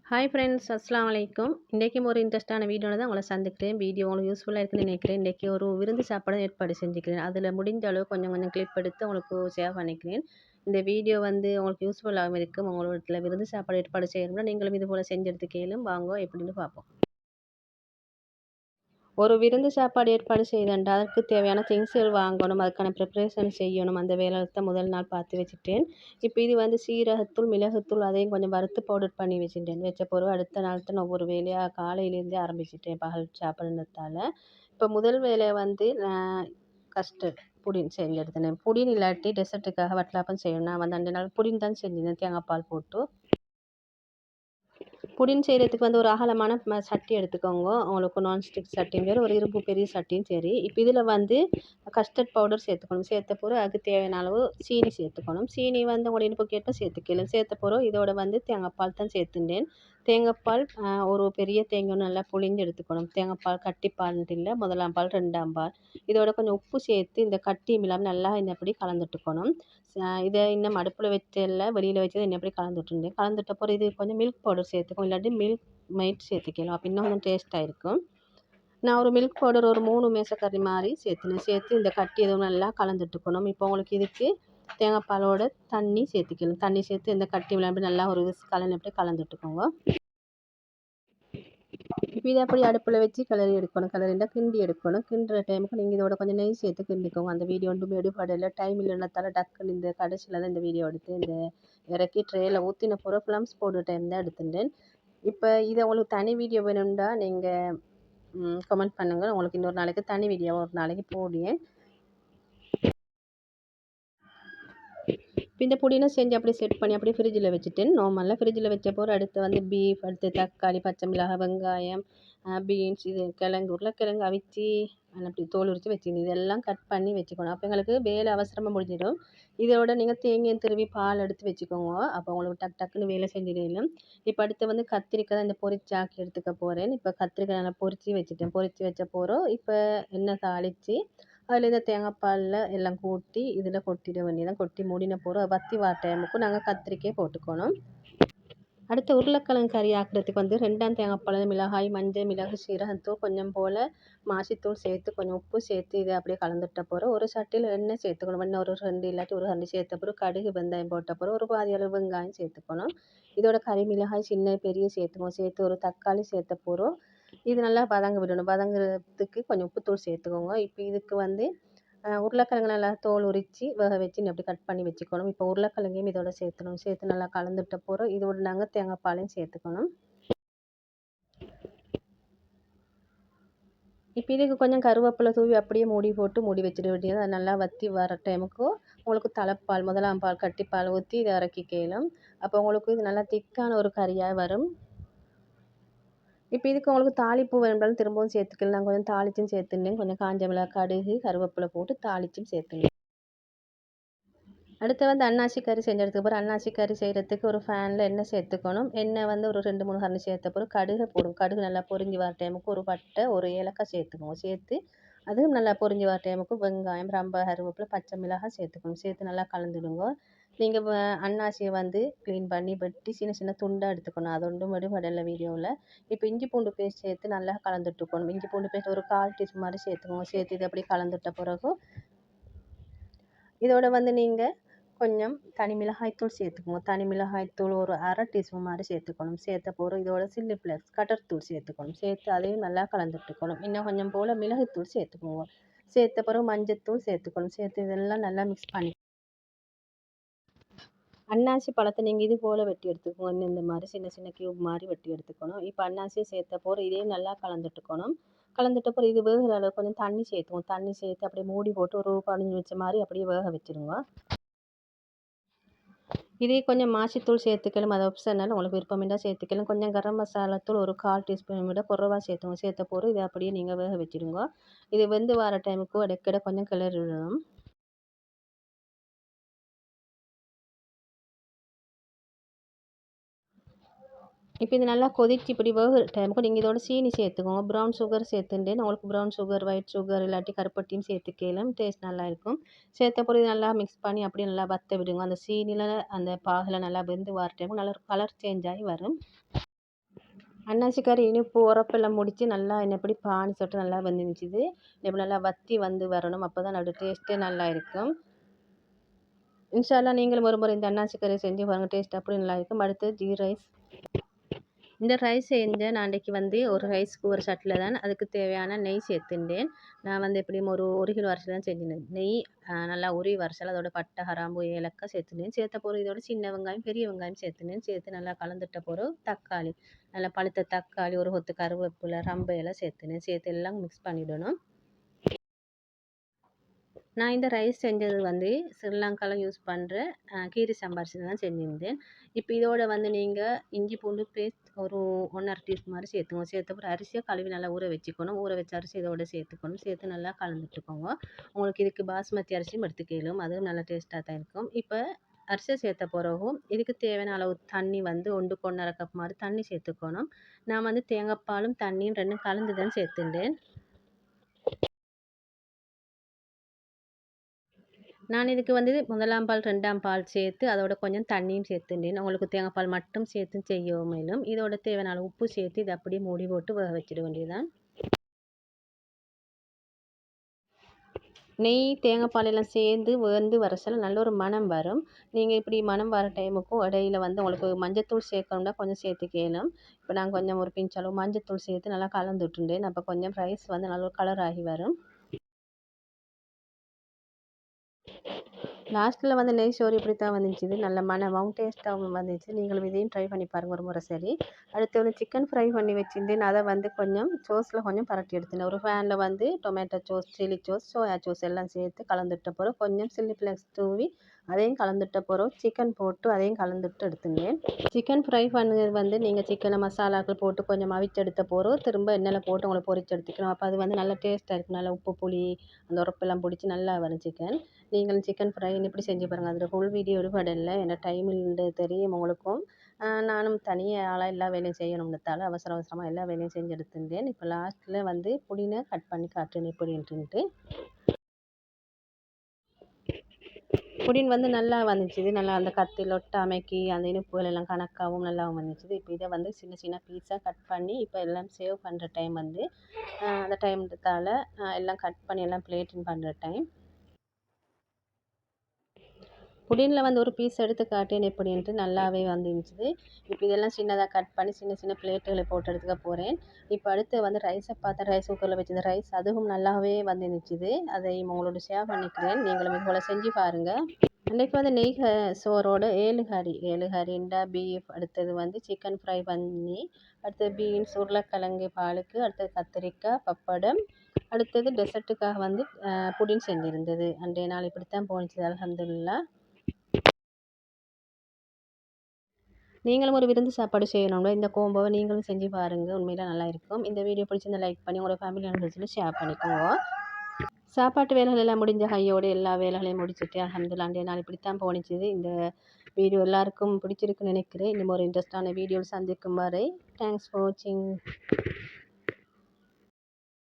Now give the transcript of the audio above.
Hi friends, அஸ்ஸலாமு அலைக்கும். இன்றைக்கும் ஒரு இன்ட்ரெஸ்ட்டான வீடியோவில் தான் உங்களை சந்திக்கிறேன். வீடியோ உங்களுக்கு யூஸ்ஃபுல்லாக இருக்குன்னு நினைக்கிறேன். இன்றைக்கி ஒரு விருந்து சாப்பாடு ஏற்பாடு செஞ்சுக்கிறேன். அதில் முடிஞ்ச அளவு கொஞ்சம் கொஞ்சம் கிளிப் எடுத்து உங்களுக்கு ஷேர் பண்ணிக்கிறேன். இந்த வீடியோ உங்களுக்கு யூஸ்ஃபுல்லாகவும் இருக்கும். உங்களோட விருந்து சாப்பாடு ஏற்பாடு செய்யணும்னா நீங்களும் இது போல் செஞ்சு எடுத்து கேளும் வாங்க எப்படின்னு பார்ப்போம். ஒரு விருந்து சாப்பாடு ஏற்பாடு செய்தேன்டா அதற்கு தேவையான திங்ஸ்கள் வாங்கணும், அதுக்கான ப்ரிப்ரேஷன் செய்யணும். அந்த வேலையை தான் முதல் நாள் பார்த்து வச்சுட்டேன். இப்போ இது சீரகத்தூள், மிளகுத்தூள் அதையும் கொஞ்சம் வறுத்து பவுடர் பண்ணி வச்சுட்டேன். வச்ச பிறகு அடுத்த நாள் தான் ஒவ்வொரு வேலையாக காலையிலேருந்தே ஆரம்பிச்சிட்டேன் பகல் சாப்பிட்றதால. இப்போ முதல் வேலையை நான் கஸ்டர்ட் புடின் செஞ்சு எடுத்தேன். புடின் இல்லாட்டி டெசர்ட்டுக்காக வட்டலாப்பம் செய்யணும். நான் அந்த நாள் புடின் தான் செஞ்சிருந்தேன் தேங்காய் பால் போட்டு. புடின் செய்கிறதுக்கு ஒரு அகலமான சட்டி எடுத்துக்கோங்க. உங்களுக்கு நான்ஸ்டிக் சட்டியும் சரி, ஒரு இரும்பு பெரிய சட்டியும் சரி. இப்போ இதில் கஸ்டர்ட் பவுடர் சேர்த்துக்கணும். சேர்த்த பிறகு அதுக்கு தேவையான அளவு சீனி சேர்த்துக்கணும். சீனி உங்களோட இனிப்புக்கு ஏற்ப சேர்த்துக்கலாம். சேர்த்த பிறகு இதோட தேங்காய் பால் தான் சேர்த்துட்டேன். தேங்காய்ப்பால் ஒரு பெரிய தேங்காய் நல்லா புழிஞ்சு எடுத்துக்கணும். தேங்காய்ப்பால் கட்டிப்பால்ன்ட்டு இல்லை, முதலாம் பால், ரெண்டாம் பால். இதோட கொஞ்சம் உப்பு சேர்த்து இந்த கட்டியும் இல்லாமல் நல்லா இப்படி கலந்துட்டுக்கணும். இதை இன்னும் அடுப்பில் வச்சல வெளியில் வச்சது எப்படி கலந்துட்டுருந்தேன். கலந்துட்ட பிறகு இது கொஞ்சம் மில்க் பவுடர் சேர்த்துக்கும், இல்லாட்டி மில்க் மைட் சேர்த்துக்கலாம். அப்போ இன்னும் கொஞ்சம் டேஸ்ட்டாக இருக்கும். நான் ஒரு மில்க் பவுடர் ஒரு 3 மேசக்கரண்டி மாதிரி சேர்த்து இந்த கட்டி எதுவும் நல்லா கலந்துட்டுக்கணும். இப்போ உங்களுக்கு இதுக்கு தேங்காய் பாலோட தண்ணி சேர்த்துக்கணும். தண்ணி சேர்த்து இந்த கட்டி விளையாண்டு நல்லா ஒரு எப்படி கலந்துட்டுக்கோங்க. இப்போ இதை அப்படி அடுப்பில் வச்சு கிளறி எடுக்கணும். கிளறிண்டா கிண்டி எடுக்கணும். கிண்டுற டைமுக்கு நீங்கள் இதோட கொஞ்சம் நெய் சேர்த்து கிண்டிக்கோங்க. அந்த வீடியோ ஒன்றுமே எடுப்படையில் டைம் இல்லைன்னதால டக்குன்னு இந்த கடைசியில் தான் இந்த வீடியோ எடுத்து இந்த இறக்கி ட்ரேயில் ஊற்றின பிறகு ப்ளம்ஸ் போடுற டைம் தான் எடுத்துட்டேன். இப்போ இதை உங்களுக்கு தனி வீடியோ வேணும்னா நீங்கள் கமெண்ட் பண்ணுங்கள். உங்களுக்கு இன்னொரு நாளைக்கு தனி வீடியோ ஒரு நாளைக்கு போடுவேன். இந்த புடினை செஞ்சு அப்படியே செட் பண்ணி அப்படியே ஃப்ரிட்ஜில் வச்சுட்டேன். நார்மலாக ஃப்ரிட்ஜில் வச்ச போகிற அடுத்து பீஃப், அடுத்து தக்காளி, பச்சை மிளகாய், வெங்காயம், பீன்ஸ், இது உருளைக்கிழங்கு அவிச்சு அப்படி தோல் உரித்து வச்சுக்கணும். இதெல்லாம் கட் பண்ணி வச்சுக்கணும். அப்போ எங்களுக்கு வேலை அவசரமாக முடிஞ்சிடும். இதோட நீங்கள் தேங்காய் திருவி பால் எடுத்து வச்சுக்கோங்க. அப்போ உங்களுக்கு டக்குன்னு வேலை செஞ்சிடலாம். இப்போ அடுத்து கத்திரிக்காய் தான் இந்த பொரிச்சு ஆக்கி எடுத்துக்க போகிறேன். இப்போ கத்திரிக்காய் நல்லா பொரிச்சு வச்சுட்டேன். பொரிச்சு வச்ச போகிறோம். இப்போ எண்ணெய் தாளித்து அதில் இந்த தேங்காய் பாலில் எல்லாம் கூட்டி இதில் கொட்டிட வேண்டியதான். கொட்டி மூடின போகிறோம். வற்றி வர டைமுக்கு நாங்கள் கத்திரிக்காய் போட்டுக்கணும். அடுத்து உருளைக்கிழங்கு கறி ஆக்கிறதுக்கு 2ஆம் தேங்காய் பால், மிளகாய், மஞ்சள், மிளகு, சீரகத்தூள், கொஞ்சம் போல் மாசித்தூள் சேர்த்து கொஞ்சம் உப்பு சேர்த்து இதை அப்படியே கலந்துட்ட போகிறோம். ஒரு சட்டியில் எண்ணெய் சேர்த்துக்கணும். எண்ணெய் ஒரு 2 இல்லாட்டி ஒரு 2 சேர்த்த பிறகு கடுகு, வெந்தயம் போட்ட பிறகு ஒரு பாதி அளவு வெங்காயம் சேர்த்துக்கணும். இதோட கறி மிளகாய் சின்ன பெரிய சேர்த்துக்கணும். சேர்த்து ஒரு தக்காளி சேர்த்த போகிறோம். இது நல்லா வதங்க விடணும். வதங்குறதுக்கு கொஞ்சம் உப்புத்தூள் சேர்த்துக்கோங்க. இப்போ இதுக்கு உருளைக்கிழங்கு நல்லா தோல் உரித்து வேக வச்சு அப்படி கட் பண்ணி வச்சுக்கணும். இப்போ உருளைக்கிழங்கையும் இதோட சேர்த்துணும். சேர்த்து நல்லா கலந்துட்ட போகிறோம். இதோட நாங்கள் தேங்காய் பாலையும் சேர்த்துக்கணும். இப்போ இதுக்கு கொஞ்சம் கருவேப்பிலை தூவி அப்படியே மூடி போட்டு மூடி வச்சிட வேண்டியது. அது நல்லா வற்றி வர டைமுக்கு உங்களுக்கு தலைப்பால், முதலாம் பால், கட்டிப்பால் ஊற்றி இதை இறக்கிக்கலாம். அப்போ உங்களுக்கு இது நல்லா திக்கான ஒரு கறியாக வரும். இப்போ இதுக்கு உங்களுக்கு தாளிப்பு வேணும்னாலும் திரும்பவும் சேர்த்துக்கலாம். நான் கொஞ்சம் தாளிச்சும் சேர்த்துனேன். கொஞ்சம் காஞ்ச மிளகாய், கடுகு, கருவேப்பிலை போட்டு தாளிச்சும் சேர்த்துனேன். அடுத்து அன்னாசி கறி செஞ்சதுக்கு அப்புறம் அன்னாசி கறி செய்கிறதுக்கு ஒரு ஃபேனில் எண்ணெய் சேர்த்துக்கணும். எண்ணெய் ஒரு 2-3 கரண்டி சேர்த்த பிறகு கடுகு போடும். கடுகு நல்லா பொரிஞ்சு வர டைமுக்கு ஒரு பட்டை, ஒரு ஏலக்காய் சேர்த்துக்கோங்க. சேர்த்து அதுவும் நல்லா பொரிஞ்சு வர டைமுக்கு வெங்காயம், ரம்பை, கருவேப்பிலை, பச்சை மிளகாய் சேர்த்துக்கணும். சேர்த்து நல்லா கலந்துடுங்க. நீங்கள் அன்னாசியை க்ளீன் பண்ணி வெட்டி சின்ன சின்ன துண்டாக எடுத்துக்கணும். அது ஒன்றும் விடுபடலை வீடியோவில். இப்போ இஞ்சி பூண்டு பேஸ்ட் சேர்த்து நல்லா கலந்துட்டுக்கணும். இஞ்சி பூண்டு பேஸ்ட் ஒரு 1/4 டீஸ்பூன் மாதிரி சேர்த்துக்கோங்க. சேர்த்து இது அப்படி கலந்துட்ட பிறகு இதோட நீங்கள் கொஞ்சம் தனி மிளகாய்த்தூள் சேர்த்துக்கோங்க. தனி மிளகாய்த்தூள் ஒரு 1/2 டீஸ்பூன் மாதிரி சேர்த்துக்கணும். சேர்த்த பிறகு இதோட சில்லி ஃப்ளேக்ஸ், கடற்தூள் சேர்த்துக்கணும். சேர்த்து அதையும் நல்லா கலந்துட்டுக்கணும். இன்னும் கொஞ்சம் போல் மிளகுத்தூள் சேர்த்துக்கோங்க. சேர்த்த பிறகு மஞ்சத்தூள் சேர்த்துக்கணும். சேர்த்து இதெல்லாம் நல்லா மிக்ஸ் பண்ணி அன்னாசி பழத்தை நீங்கள் இது போல் வெட்டி எடுத்துக்கோங்க. இந்த மாதிரி சின்ன சின்ன க்யூப் மாதிரி வெட்டி எடுத்துக்கணும். இப்போ அன்னாசியை சேர்த்த பிறகு இதையும் நல்லா கலந்துட்டுக்கணும். கலந்துட்ட பிறகு இது வேகிற அளவு கொஞ்சம் தண்ணி சேர்த்துவோம். தண்ணி சேர்த்து அப்படியே மூடி போட்டு ஒரு 15 நிமிஷம் மாதிரி அப்படியே வேக வச்சுருங்க. இதே கொஞ்சம் மாசித்தூள் சேர்த்துக்கலாம். அது ஆப்ஷனல், உங்களுக்கு விருப்பமின்றா சேர்த்துக்கலாம். கொஞ்சம் கரம் மசாலா தூள் ஒரு 1/4 டீஸ்பூன் விட குறைவா சேர்த்துவோம். சேர்த்த பிறகு இதை அப்படியே நீங்கள் வேக வச்சுடுங்க. இது வெந்து வர டைமுக்கு இடைக்கிட கொஞ்சம் கிளறி விடணும். இப்போ இது நல்லா கொதிச்சு இப்படி வேகிற டைமுக்கு நீங்கள் இதோட சீனி சேர்த்துக்கோங்க. ப்ரௌன் சுகர் சேர்த்துட்டேன். உங்களுக்கு ப்ரௌன் சுகர், ஒயிட் சுகர் இல்லாட்டி கருப்பட்டியும் சேர்த்துக்கலாம். டேஸ்ட் நல்லா இருக்கும். சேர்த்த பிறகு நல்லா மிக்ஸ் பண்ணி அப்படியே நல்லா வற்ற விடுங்க. அந்த சீனியில் அந்த பாகில் நல்லா வெந்து வர டைமுக்கு நல்லா கலர் சேஞ்ச் ஆகி வரும். அன்னாசி கறி இனிப்பு உரப்பெல்லாம் முடித்து நல்லா என்னப்படி பானி சொட்டு நல்லா வெந்துருந்துச்சுது. இப்படி நல்லா வற்றி வந்து வரணும். அப்போ தான் அதோட டேஸ்ட்டே நல்லா இருக்கும். இன்ஷா அல்லாஹ் நீங்களும் ஒரு முறை இந்த அன்னாசி கறி செஞ்சு பாருங்கள். டேஸ்ட் அப்படி நல்லா இருக்கும். அடுத்து கீ ரைஸ். இந்த ரைஸ் செஞ்ச நான் அன்றைக்கி வந்து ஒரு ரைஸ்க்கு ஒரு சட்டில் தான் அதுக்கு தேவையான நெய் சேர்த்துட்டேன். நான் வந்து எப்படியும் ஒரு கிலோ அரிசி தான் செஞ்சிருந்தேன். நெய் நல்லா உருவி வரைச்சால் அதோட பட்டை, கிராம்பு, ஏலக்காய் சேர்த்துனேன். சேர்த்த பிறகு இதோட சின்ன வெங்காயம், பெரிய வெங்காயம் சேர்த்துனேன். சேர்த்து நல்லா கலந்துட்ட பிறகு தக்காளி, நல்லா பழுத்த தக்காளி, ஒரு கொத்து கருவேப்பிலை, ரம்பை எல்லாம் சேர்த்துனேன். சேர்த்து எல்லாம் மிக்ஸ் பண்ணிவிடணும். நான் இந்த ரைஸ் செஞ்சது வந்து ஸ்ரீலங்காவில் யூஸ் பண்ணுற கீரி சம்பாரிசி தான் செஞ்சுருந்தேன். இப்போ இதோட வந்து நீங்கள் இஞ்சி பூண்டு பேஸ்ட் ஒரு 1½ டீஸ்பூன் மாதிரி சேர்த்துக்கோங்க. சேர்த்தப்பறம் அரிசியை கழுவி நல்லா ஊற வச்சுக்கணும். ஊற வச்ச அரிசி இதோட சேர்த்துக்கணும். சேர்த்து நல்லா கலந்துட்டுக்கோங்க. உங்களுக்கு இதுக்கு பாஸ்மதி அரிசியும் எடுத்துக்கலும், அதுவும் நல்லா டேஸ்ட்டாக தான் இருக்கும். இப்போ அரிசியை சேர்த்த பிறகும் இதுக்கு தேவையான அளவு தண்ணி வந்து 1க்கு 1½ கப் மாதிரி தண்ணி சேர்த்துக்கணும். நான் வந்து தேங்காய் பாலும் தண்ணியும் ரெண்டும் கலந்து தான் சேர்த்துட்டேன். நான் இதுக்கு வந்து 1ஆம் பால் 2ஆம் பால் சேர்த்து அதோட கொஞ்சம் தண்ணியும் சேர்த்துட்டேன். உங்களுக்கு தேங்காய் பால் மட்டும் சேர்த்து செய்ய மேலும் இதோட தேவையான அளவு உப்பு சேர்த்து இதை அப்படியே மூடி போட்டு வேக வச்சிட வேண்டியதுதான். நெய் தேங்காய் பால் எல்லாம் சேர்ந்து வெந்து வரச்சல நல்ல ஒரு மணம் வரும். நீங்கள் இப்படி மணம் வர டைமுக்கும் இடையில வந்து உங்களுக்கு மஞ்சத்தூள் சேர்க்கணும்னா கொஞ்சம் சேர்த்துக்கலாம். இப்போ நான் கொஞ்சம் ஒரு பிஞ்ச் அளவு மஞ்சத்தூள் சேர்த்து நல்லா கலந்து விட்டுருந்தேன். அப்போ கொஞ்சம் ரைஸ் வந்து நல்ல ஒரு கலர் ஆகி வரும். லாஸ்ட்டில் வந்து நெய் சோறு இப்படி தான் வந்துச்சு. நல்ல மணமாகவும் டேஸ்ட்டாகவும் வந்துச்சு. நீங்களும் இதையும் ட்ரை பண்ணி பாருங்கள் ஒரு முறை. சரி, அடுத்து வந்து சிக்கன் ஃப்ரை பண்ணி வச்சுருந்தேன். அதை வந்து கொஞ்சம் சோஸில் கொஞ்சம் பரட்டி எடுத்துனேன். ஒரு ஃபேனில் வந்து tomato sauce, chilli sauce, soya sauce எல்லாம் சேர்த்து கலந்துட்ட பிறகு கொஞ்சம் சில்லி ஃப்ளேக்ஸ் தூவி அதையும் கலந்துட்ட பிறகு சிக்கன் போட்டு அதையும் கலந்துட்டு எடுத்துனேன். சிக்கன் ஃப்ரை பண்ணது வந்து நீங்கள் சிக்கனை மசாலாக்கள் போட்டு கொஞ்சம் அவிச்செடுத்த பிறகு திரும்ப எண்ணெயில் போட்டு உங்களை பொரிச்சு எடுத்துக்கணும். அப்போ அது வந்து நல்லா டேஸ்ட்டாக இருக்கும். நல்லா உப்பு புளி அந்த உரப்பெல்லாம் பிடிச்சி நல்லா வரும் சிக்கன். நீங்களும் சிக்கன் ஃப்ரை இப்படி செஞ்சு பாருங்கள். அதில் ஃபுல் வீடியோ எடுபடலை, என்ன டைம் இல்லைன்றது தெரியும் உங்களுக்கும். நானும் தனியாக ஆளாக எல்லா வேலையும் செய்யணும்னதால அவசர அவசரமாக எல்லா வேலையும் செஞ்சு எடுத்துட்டேன். இப்போ லாஸ்ட்டில் வந்து புதினா கட் பண்ணி காட்டுறேன் எப்படின்ட்டு. புடின் வந்து நல்லா வந்துச்சு. நல்லா அந்த கத்தியில் ஒட்டாமைக்கு அந்த இனிப்புகள் எல்லாம் கணக்காகவும் நல்லாவும் வந்துச்சு. இப்போ இதை வந்து சின்ன சின்ன பீஸாக கட் பண்ணி இப்போ எல்லாம் சேவ் பண்ணுற டைம் வந்து அந்த டைம்ன்றதால எல்லாம் கட் பண்ணி எல்லாம் பிளேட்டிங் பண்ணுற டைம். புடினில் வந்து ஒரு பீஸ் எடுத்து காட்டேன் எப்படின்ட்டு நல்லாவே வந்துருந்துச்சு. இப்போ இதெல்லாம் சின்னதாக கட் பண்ணி சின்ன சின்ன பிளேட்டுகளை போட்டு எடுத்துக்க போகிறேன். இப்போ அடுத்து வந்து ரைஸை பார்த்தா ரைஸ் குக்கரில் வச்சிருந்த ரைஸ் அதுவும் நல்லாவே வந்துருந்துச்சு. அதை உங்களோட ஷேர் பண்ணிக்கிறேன். நீங்களும் இது போல் செஞ்சு பாருங்கள். அன்றைக்கி வந்து நெய் சோறோட 7 கறிண்டா பீஃப், அடுத்தது வந்து சிக்கன் ஃப்ரை பண்ணி, அடுத்தது பீன்ஸ், உருளைக்கிழங்கு பாலுக்கு, அடுத்தது கத்திரிக்காய், பப்படம், அடுத்தது டெசர்ட்டுக்காக வந்து புடின் செஞ்சுருந்தது. அன்றைய நாள் இப்படித்தான் போணுச்சு. அல்ஹம்துலில்லாஹ். நீங்களும் ஒரு விருந்து சாப்பாடு செய்யணும்னா இந்த கோம்போவை நீங்களும் செஞ்சு பாருங்கள். உண்மையில நல்லா இருக்கும். இந்த வீடியோ பிடிச்சிருந்தா லைக் பண்ணி உங்களோட ஃபேமிலி மெம்பர்ஸில் ஷேர் பண்ணிக்கோங்க. சாப்பாட்டு வேலைகள் எல்லாம் முடிஞ்ச கையோடு எல்லா வேலைகளையும் முடிச்சுட்டு அல்ஹம்துலில்லாஹ் அன்றைய நாள் இப்படித்தான் போணுச்சு. இந்த வீடியோ எல்லாருக்கும் பிடிச்சிருக்குன்னு நினைக்கிறேன். இன்னும் ஒரு இன்ட்ரெஸ்டான வீடியோவில் சந்திக்கும் வரை தேங்க்ஸ் ஃபார் வாட்சிங்.